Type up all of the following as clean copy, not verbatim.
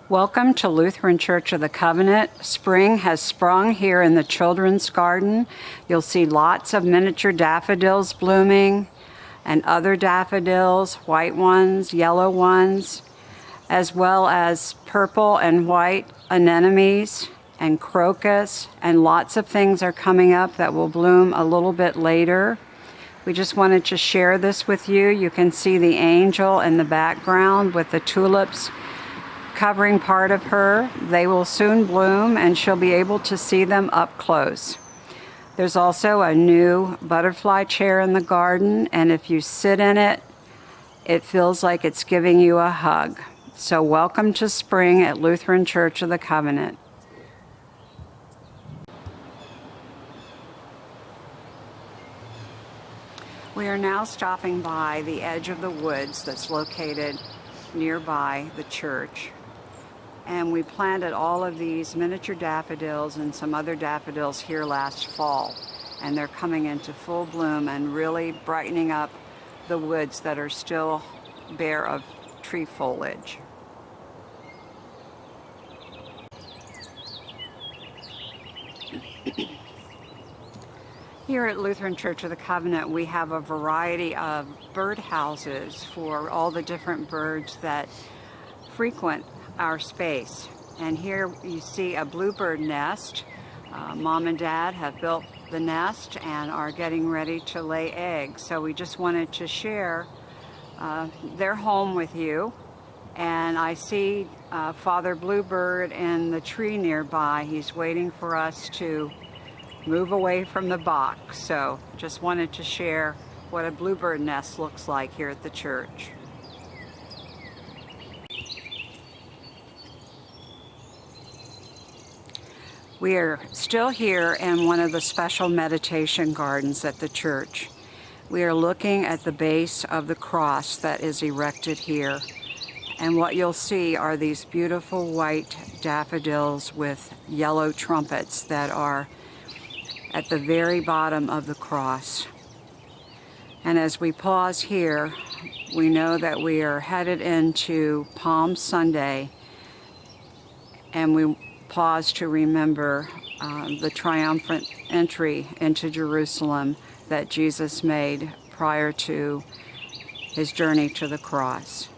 Welcome to Lutheran Church of the Covenant. Spring has sprung here in the children's garden. You'll see lots of miniature daffodils blooming and other daffodils, white ones, yellow ones, as well as purple and white anemones and crocus, and lots of things are coming up that will bloom a little bit later. We just wanted to share this with you. You can see the angel in the background with the tulips covering part of her. They will soon bloom and she'll be able to see them up close. There's also a new butterfly chair in the garden, and if you sit in it, it feels like it's giving you a hug. So welcome to spring at Lutheran Church of the Covenant. We are now stopping by the edge of the woods that's located nearby the church. And we planted all of these miniature daffodils and some other daffodils here last fall. And they're coming into full bloom and really brightening up the woods that are still bare of tree foliage. Here at Lutheran Church of the Covenant, we have a variety of bird houses for all the different birds that frequent our space. And here you see a bluebird nest. Mom and Dad have built the nest and are getting ready to lay eggs. So we just wanted to share their home with you. And I see Father Bluebird in the tree nearby. He's waiting for us to move away from the box. So just wanted to share what a bluebird nest looks like here at the church. We are still here in one of the special meditation gardens at the church. We are looking at the base of the cross that is erected here. And what you'll see are these beautiful white daffodils with yellow trumpets that are at the very bottom of the cross. And as we pause here, we know that we are headed into Palm Sunday, and we pause to remember the triumphant entry into Jerusalem that Jesus made prior to his journey to the cross.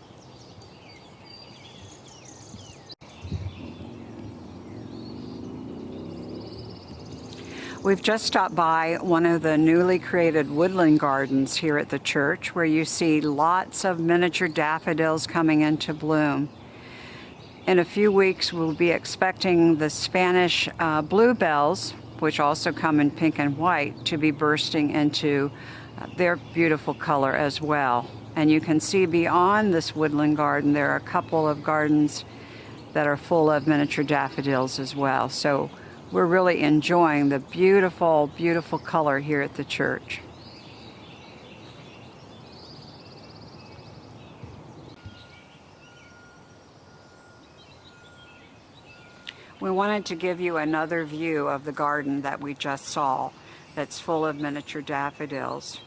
We've just stopped by one of the newly created woodland gardens here at the church, where you see lots of miniature daffodils coming into bloom. In a few weeks, we'll be expecting the Spanish bluebells, which also come in pink and white, to be bursting into their beautiful color as well. And you can see beyond this woodland garden, there are a couple of gardens that are full of miniature daffodils as well. So we're really enjoying the beautiful, beautiful color here at the church. We wanted to give you another view of the garden that we just saw that's full of miniature daffodils.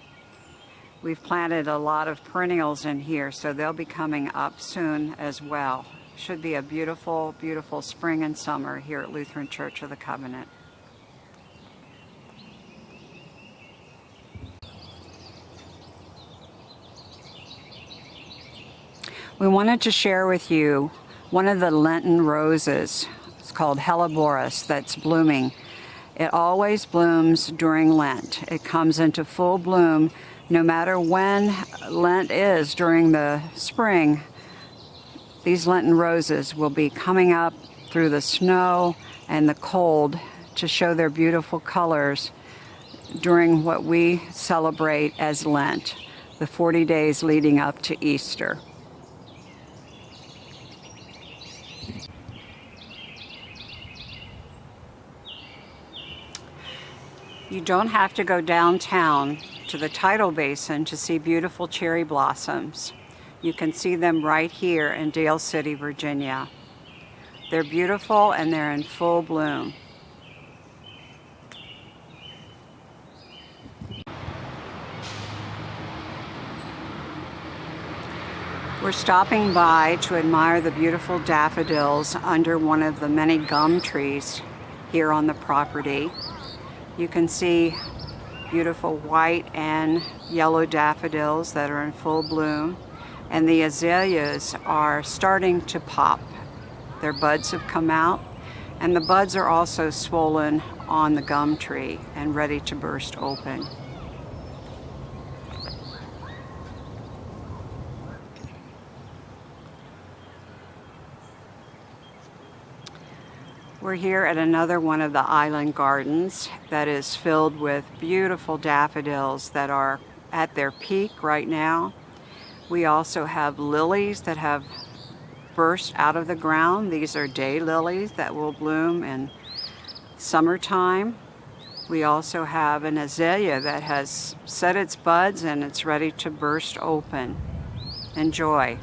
We've planted a lot of perennials in here, so they'll be coming up soon as well. Should be a beautiful, beautiful spring and summer here at Lutheran Church of the Covenant. We wanted to share with you one of the Lenten roses. It's called Helleborus, that's blooming. It always blooms during Lent. It comes into full bloom no matter when Lent is during the spring. These Lenten roses will be coming up through the snow and the cold to show their beautiful colors during what we celebrate as Lent, the 40 days leading up to Easter. You don't have to go downtown to the tidal basin to see beautiful cherry blossoms. You can see them right here in Dale City, Virginia. They're beautiful and they're in full bloom. We're stopping by to admire the beautiful daffodils under one of the many gum trees here on the property. You can see beautiful white and yellow daffodils that are in full bloom, and the azaleas are starting to pop. Their buds have come out, and the buds are also swollen on the gum tree and ready to burst open. We're here at another one of the island gardens that is filled with beautiful daffodils that are at their peak right now. We also have lilies that have burst out of the ground. These are day lilies that will bloom in summertime. We also have an azalea that has set its buds and it's ready to burst open. Enjoy.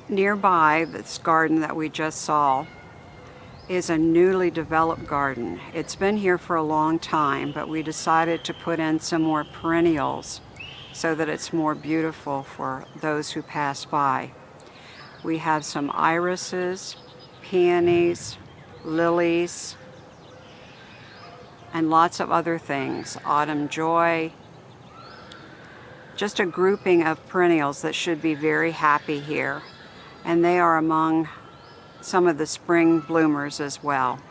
Nearby this garden that we just saw is a newly developed garden. It's been here for a long time, but we decided to put in some more perennials so that it's more beautiful for those who pass by. We have some irises, peonies, lilies, and lots of other things. Autumn joy. Just a grouping of perennials that should be very happy here. And they are among some of the spring bloomers as well.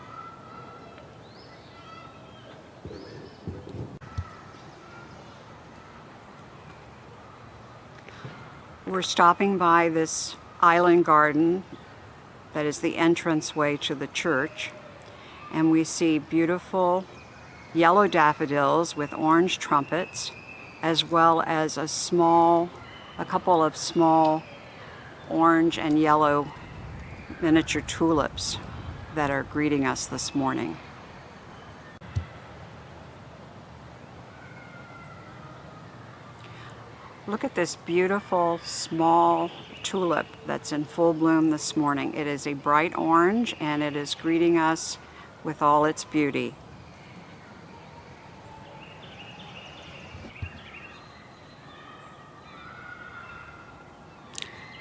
We're stopping by this island garden that is the entranceway to the church, and we see beautiful yellow daffodils with orange trumpets, as well as a couple of small orange and yellow miniature tulips that are greeting us this morning. Look at this beautiful small tulip that's in full bloom this morning. It is a bright orange and it is greeting us with all its beauty.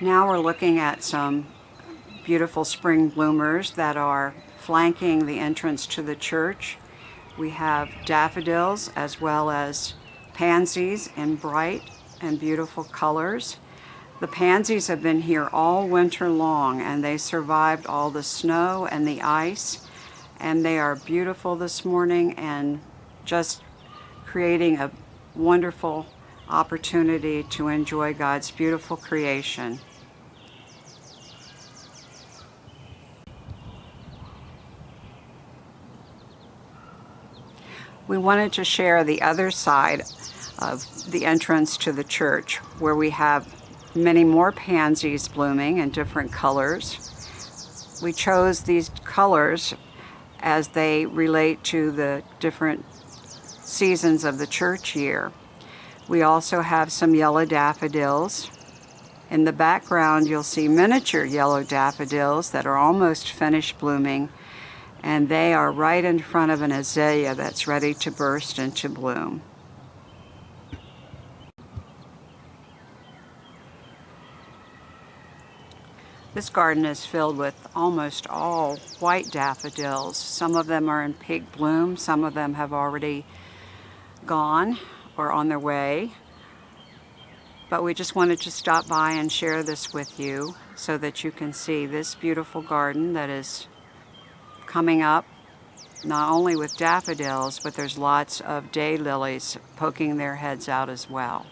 Now we're looking at some beautiful spring bloomers that are flanking the entrance to the church. We have daffodils as well as pansies in bright and beautiful colors. The pansies have been here all winter long and they survived all the snow and the ice, and they are beautiful this morning and just creating a wonderful opportunity to enjoy God's beautiful creation. We wanted to share the other side of the entrance to the church, where we have many more pansies blooming in different colors. We chose these colors as they relate to the different seasons of the church year. We also have some yellow daffodils. In the background, you'll see miniature yellow daffodils that are almost finished blooming, and they are right in front of an azalea that's ready to burst into bloom. This garden is filled with almost all white daffodils. Some of them are in pink bloom, some of them have already gone or on their way. But we just wanted to stop by and share this with you so that you can see this beautiful garden that is coming up, not only with daffodils, but there's lots of day lilies poking their heads out as well.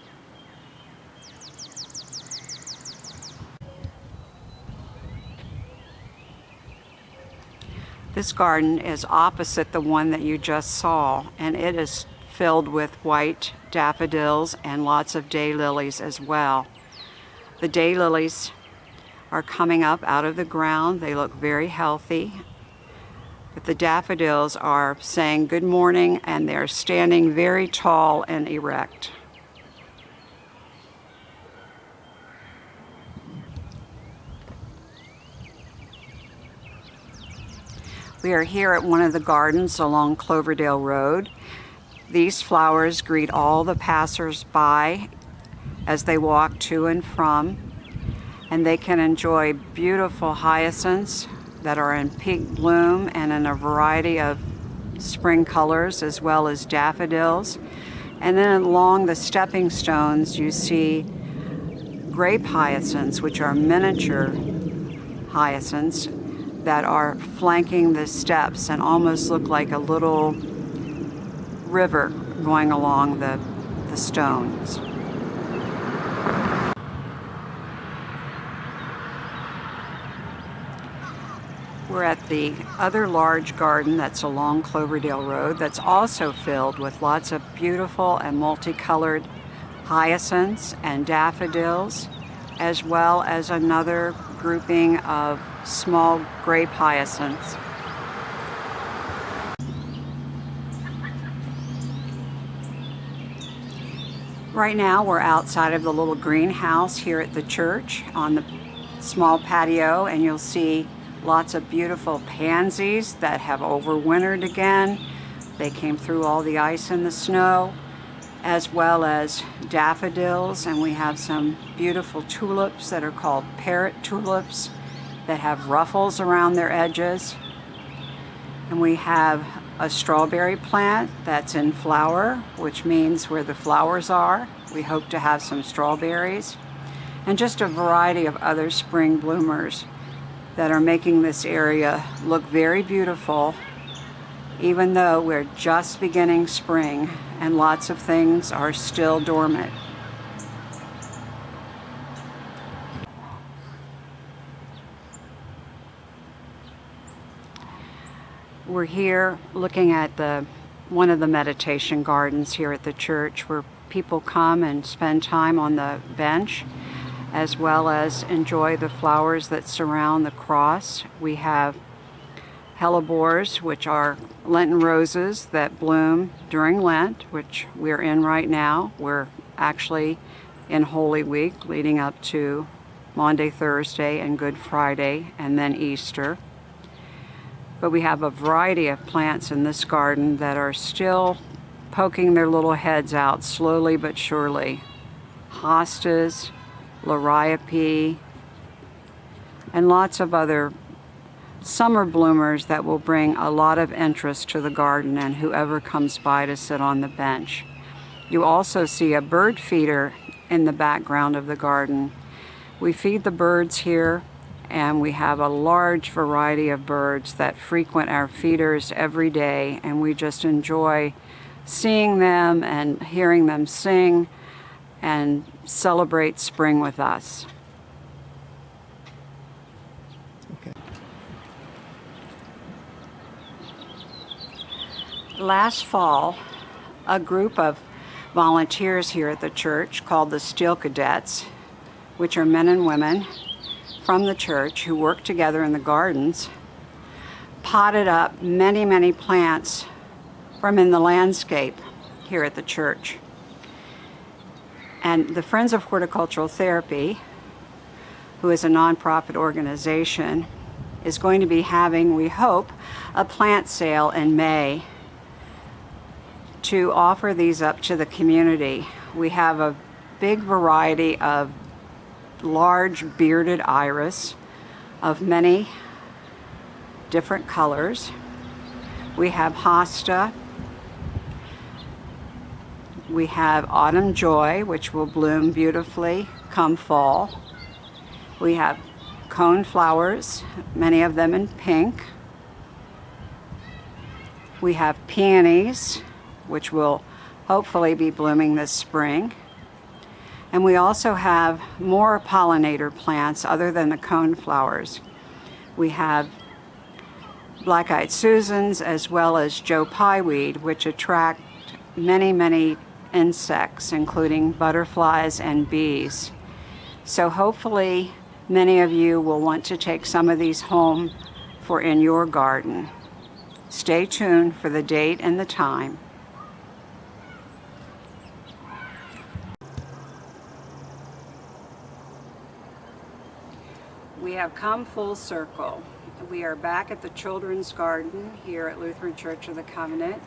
This garden is opposite the one that you just saw, and it is filled with white daffodils and lots of day lilies as well. The day lilies are coming up out of the ground. They look very healthy. But the daffodils are saying good morning, and they're standing very tall and erect. We are here at one of the gardens along Cloverdale Road. These flowers greet all the passers-by as they walk to and from, and they can enjoy beautiful hyacinths that are in pink bloom and in a variety of spring colors, as well as daffodils. And then along the stepping stones you see grape hyacinths, which are miniature hyacinths that are flanking the steps and almost look like a little river going along the stones. We're at the other large garden that's along Cloverdale Road that's also filled with lots of beautiful and multicolored hyacinths and daffodils, as well as another grouping of small grape hyacinths. Right now we're outside of the little greenhouse here at the church on the small patio, and you'll see lots of beautiful pansies that have overwintered again. They came through all the ice and the snow, as well as daffodils, and we have some beautiful tulips that are called parrot tulips that have ruffles around their edges. And we have a strawberry plant that's in flower, which means where the flowers are, we hope to have some strawberries, and just a variety of other spring bloomers that are making this area look very beautiful, even though we're just beginning spring and lots of things are still dormant. We're here looking at one of the meditation gardens here at the church, where people come and spend time on the bench, as well as enjoy the flowers that surround the cross. We have hellebores, which are Lenten roses that bloom during Lent, which we're in right now. We're actually in Holy Week, leading up to Maundy, Thursday, and Good Friday, and then Easter. But we have a variety of plants in this garden that are still poking their little heads out slowly but surely. Hostas, liriope, and lots of other summer bloomers that will bring a lot of interest to the garden and whoever comes by to sit on the bench. You also see a bird feeder in the background of the garden. We feed the birds here, and we have a large variety of birds that frequent our feeders every day, and we just enjoy seeing them and hearing them sing and celebrate spring with us. Okay. Last fall, a group of volunteers here at the church called the Steel Cadets, which are men and women from the church who work together in the gardens, potted up many, many plants from in the landscape here at the church. And the Friends of Horticultural Therapy, who is a nonprofit organization, is going to be having, we hope, a plant sale in May to offer these up to the community. We have a big variety of large bearded iris of many different colors. We have hosta. We have autumn joy, which will bloom beautifully come fall. We have cone flowers, many of them in pink. We have peonies, which will hopefully be blooming this spring. And we also have more pollinator plants other than the cone flowers. We have black-eyed Susans, as well as Joe Pyeweed, which attract many, many insects, including butterflies and bees. So hopefully many of you will want to take some of these home for in your garden. Stay tuned for the date and the time. We have come full circle. We are back at the Children's Garden here at Lutheran Church of the Covenant,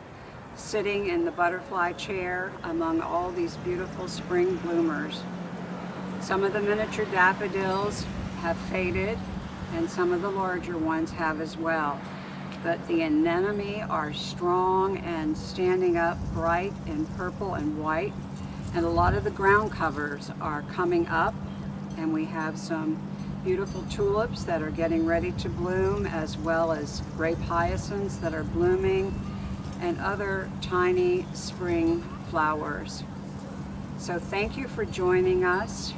sitting in the butterfly chair among all these beautiful spring bloomers. Some of the miniature daffodils have faded, and some of the larger ones have as well. But the anemone are strong and standing up bright in purple and white, and a lot of the ground covers are coming up, and we have some beautiful tulips that are getting ready to bloom, as well as grape hyacinths that are blooming, and other tiny spring flowers. So thank you for joining us.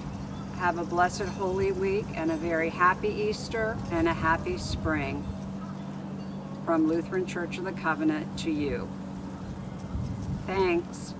Have a blessed Holy Week and a very happy Easter and a happy spring from Lutheran Church of the Covenant to you. Thanks.